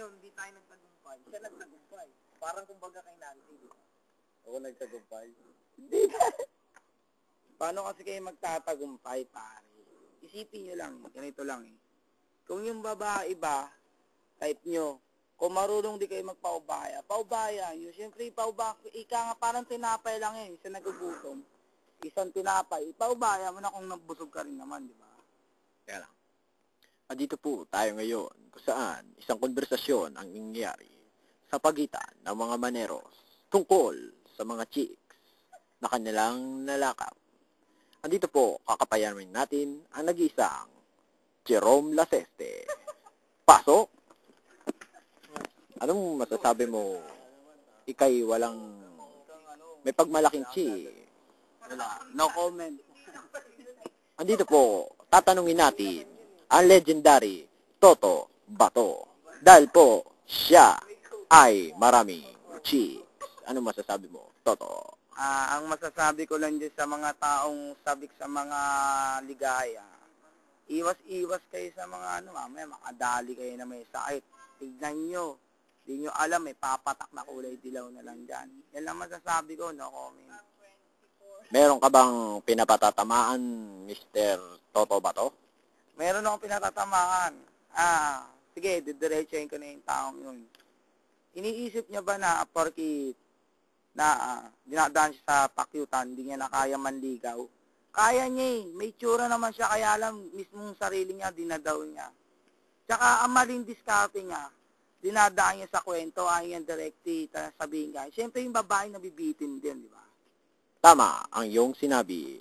ngayon, hindi tayo nagtagumpay. Siya nagtagumpay. Parang kumbaga kay Nancy, di ba? Ako nagtagumpay. Hindi na. Paano kasi kayo magtatagumpay, pare? Isipin nyo lang, ganito lang eh. Kung yung babae ba, type nyo, kung marunong di kayo magpaubaya, paubaya nyo. Siyempre, ika nga parang tinapay lang eh, isa nagugutom. Isang tinapay, paubaya mo na kung nabusog ka rin naman, di ba? Kaya lang. Dito po tayo ngayon kung saan isang konversasyon ang nangyayari sa pagitan ng mga maneros tungkol sa mga chicks na kanilang nalakap. Andito po, kakapayamin natin ang nag-iisang Jerome Laseste. Pasok! Anong masasabi mo? Ika'y walang may pagmalaking chick. Wala, no comment. Andito po, tatanungin natin ang legendary Toto Bato. Dahil po, siya ay maraming chicks. Ano masasabi mo, Toto? Ang masasabi ko lang dyan sa mga taong sabik sa mga ligaya, iwas-iwas kayo sa mga mamaya makadali kayo na may sakit. Tignan nyo, di nyo alam, may papatak na kulay dilaw na lang dyan. Yan lang masasabi ko, no comment. Meron ka bang pinapatatamaan, Mr. Toto Bato? Meron akong pinatatamaan. Sige, didiretsahin ko na yung taong yun. Iniisip niya ba na porkit na dinadaan siya sa pakyutan, hindi niya na kaya manligaw? Kaya niya eh. May tsura naman siya, kaya alam mismong sarili niya, dinadaw niya. Tsaka ang maling diskarte niya, dinadaan niya sa kwento, ayaw niya directly, sabihin ka. Siyempre yung babae nabibitin din, di ba? Tama ang iyong sinabi.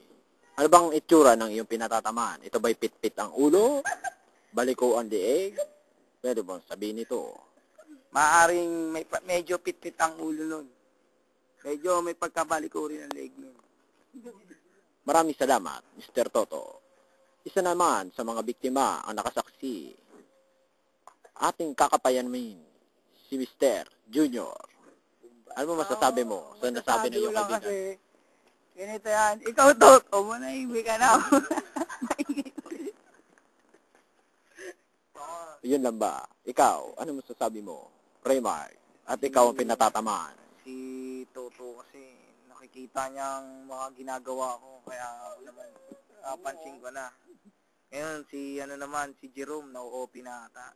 Ano bang itsura ng iyong pinatatamaan? Ito ba'y pitpit ang ulo? Baliko ang lieg? Pwede bang sabihin ito? Maaring medyo pitpit ang ulo nun. Medyo may pagkabaliko rin ang leg nun. Maraming salamat, Mr. Toto. Isa naman sa mga biktima ang nakasaksi. Ating kakapayanin, si Mr. Junior. Ano mo masasabi mo sa nasabi ng iyong kaibigan? Kasi, ganito yan. Ikaw, Toto, manahimik ka na. Yun lang ba? Ikaw, ano masasabi mo? Remark. At ikaw ang pinatatamaan. Si Toto kasi nakikita niyang mga ginagawa ko, kaya naman napansin ko na. Ngayon, si Jerome, na-OP na ata.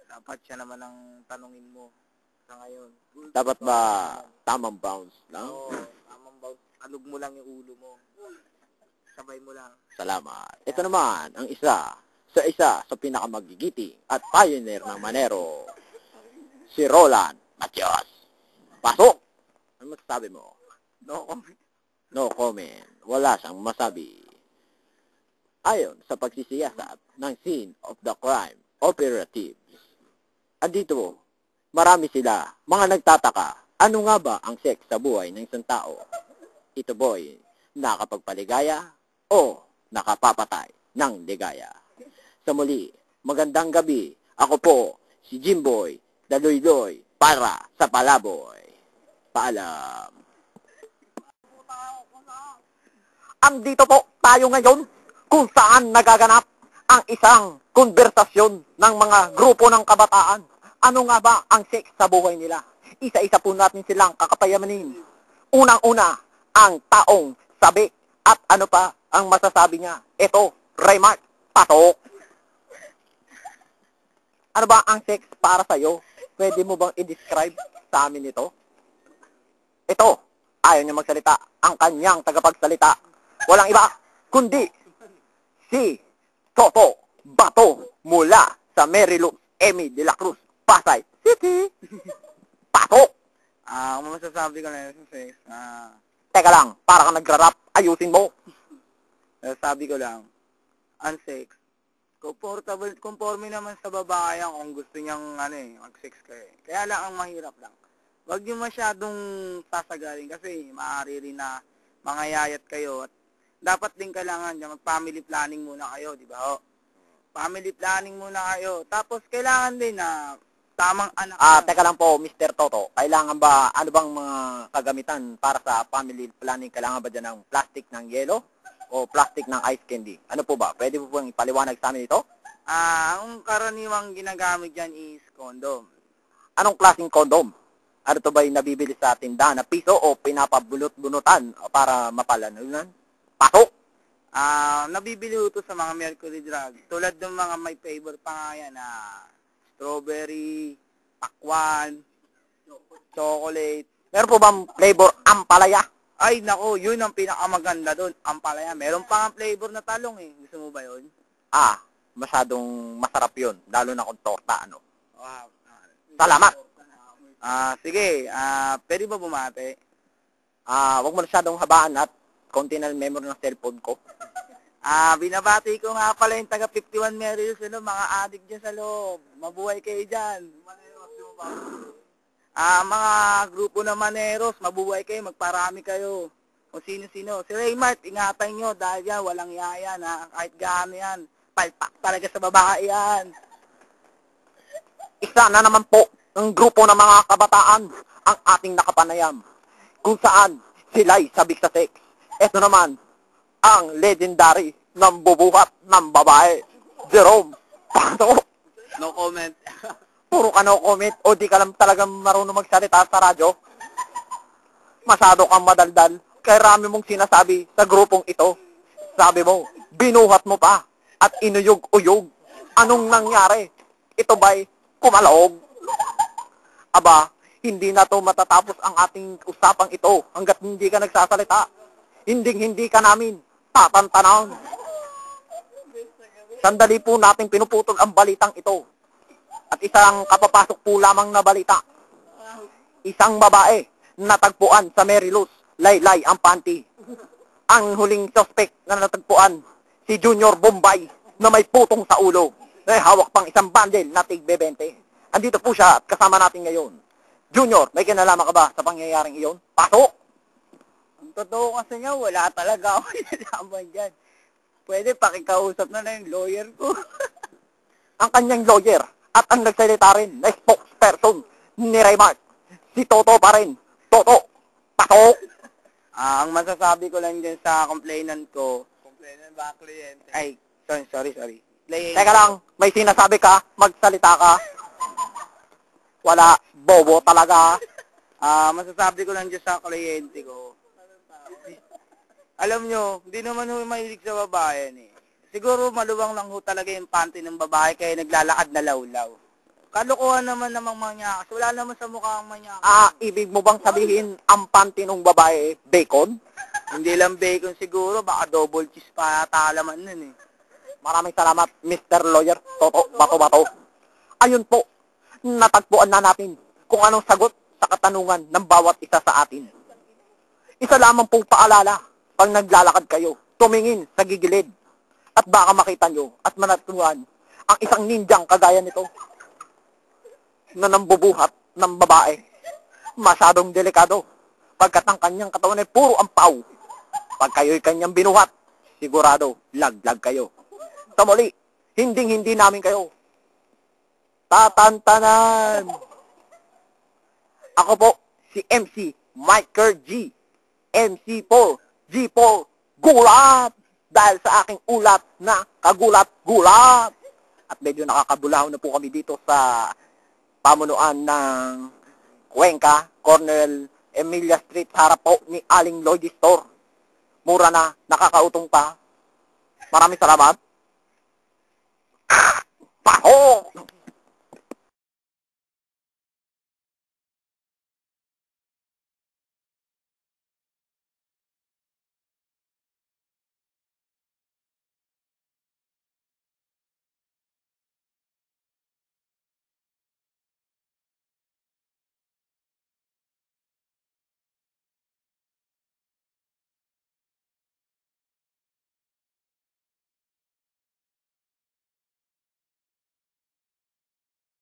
Dapat siya naman ang tanungin mo sa ngayon. Dapat ba tamang bounce lang? Oo, tamang bounce. Alug mo lang yung ulo mo. Sabay mo lang. Salamat. Ito naman, ang isa sa pinakamagigiting at pioneer ng Manero, si Roland Matias. Pasok! Ano masasabi mo? No comment. No comment. Wala siyang masabi. Ayon sa pagsisiyasat ng scene of the crime operatives, andito, marami sila, mga nagtataka, ano nga ba ang sex sa buhay ng isang tao? Ito boy, nakapagpaligaya o nakapapatay ng ligaya? Sa muli, magandang gabi. Ako po, si Jimboy, Daloy-Loy, para sa Palaboy. Paalam. Andito po tayo ngayon kung saan nagaganap ang isang konversasyon ng mga grupo ng kabataan. Ano nga ba ang sex sa buhay nila? Isa-isa po natin silang kakapayamanin. Unang-una, ang taong sabik. At ano pa ang masasabi niya? Ito, Remark, pasok. Ano ba ang sex para sa'yo? Pwede mo bang i-describe sa amin ito? Ito, ayaw niya magsalita. Ang kanyang tagapagsalita. Walang iba, kundi si Toto Bato mula sa Mariluz Emi de la Cruz, Pasay City. Pasok! Ang masasabi ko na yun sa sex, Teka lang, para ka nagra-rap, ayusin mo. sabi ko lang, ang sex, conforme naman sa babae yan kung gusto niyang mag-sex kayo. Kaya lang ang mahirap lang. Huwag niyo masyadong sasagalin kasi maaari rin na mangayayat kayo at dapat din kailangan niya mag-family planning muna kayo, di ba? Family planning muna kayo. Tapos kailangan din na tamang anak. Teka lang po, Mr. Toto. Kailangan ba, ano bang mga kagamitan para sa family planning? Kailangan ba dyan ng plastic ng yelo o plastic ng ice candy? Ano po ba? Pwede po bang ipaliwanag sa amin ito? Ang karaniwang ginagamit dyan is condom. Anong klaseng kondom? Ano to ba'y nabibili sa tindahan na piso o pinapabunot-bunutan para mapalanunan? Pasok! Nabibili ko to sa mga Mercury Drug. Tulad ng mga may flavor pa nga yan na strawberry, pakwan, chocolate. Meron po bang flavor ampalaya? Ay, nako, yun ang pinakamaganda doon. Ampalaya. Meron pa nga flavor na talong eh. Gusto mo ba yun? Masyadong masarap yun. Lalo na kung torta, ano. Wow. Salamat! Sige. Pwede ba bumate? Huwag mo masyadong habaan at konti na memory ng cellphone ko. Binabati ko nga pala yung taga 51 Merrills, mga adik dyan sa loob. Mabuhay kayo dyan. Mga grupo ng maneros, mabuhay kayo, magparami kayo. Kung sino-sino. Si Raymart, ingatan nyo dahil yan, walang yaya na kahit gaano yan. Palpak talaga sa babae yan. Isa na naman po ng grupo ng mga kabataan ang ating nakapanayam. Kung saan sila'y sabik sa sex. Ito naman ang legendary ng bubuhat ng babae. Jerome Pato. No comment. Puro ka no comment o di ka lang talagang marunong magsalita sa radyo. Masyado kang madaldal. Kaya rami mong sinasabi sa grupong ito. Sabi mo, binuhat mo pa at inuyog-uyog. Anong nangyari? Ito ba'y kumalog? Aba, hindi na to matatapos ang ating usapang ito hanggat hindi ka nagsasalita. Hindi ka namin tatantanan. Sandali po nating pinuputol ang balitang ito. At isang kapapasok po lamang na balita. Isang babae natagpuan sa Merrillos, laylay ang panty. Ang huling suspect na natagpuan, si Junior Bombay na may putong sa ulo. May hawak pang isang bundle na tig-20. Andito po siya at kasama natin ngayon. Junior, may kinalaman ka ba sa pangyayaring iyon? Pasok! Ang totoo kasi nga, wala talaga ako kinalaman dyan. Pwede pakikausap na yung lawyer ko. Ang kanyang lawyer at ang nagsalita rin na spokesperson ni Raymart. Si Toto pa rin. Toto, pasok! Ang masasabi ko lang dyan sa complainant ko. Complainant ba, kliyente? Ay, sorry. Teka lang, may sinasabi ka, magsalita ka. Wala, bobo talaga. Masasabi ko lang dyan sa kliyente ko. Alam nyo, hindi naman ho mahilig sa babae eh. Siguro maluwang lang ho talaga yung panty ng babae kaya naglalakad na lawlaw. Kalukuhan naman namang manyakas. Wala naman sa mukha ang manyakas. Ibig mo bang sabihin ang panty ng babae, bacon? Hindi lang bacon siguro, baka double cheese pa talaman nun eh. Maraming salamat, Mr. Lawyer Toto Bato. Ayun po, natagpuan na natin kung anong sagot sa katanungan ng bawat isa sa atin. Isa lamang pong paalala, pag naglalakad kayo, tumingin sa gigilid at baka makita nyo at manatuhan ang isang ninjang kagaya nito na nambubuhat ng babae. Masyadong delikado pagkat ang kanyang katawan ay puro ampaw. Pag kayo'y kanyang binuhat, sigurado laglag kayo. Sa muli, hindi namin kayo tatantanan. Ako po, si MC Michael G. MC4 G4 Gulat! Dahil sa aking ulat na kagulat-gulat. At medyo nakakabulaw na po kami dito sa pamunuan ng Cuenca, Cornel Emilia Street, harap po ni Aling Lloyd Store. Mura na, nakakautong pa. Maraming salamat. Paho!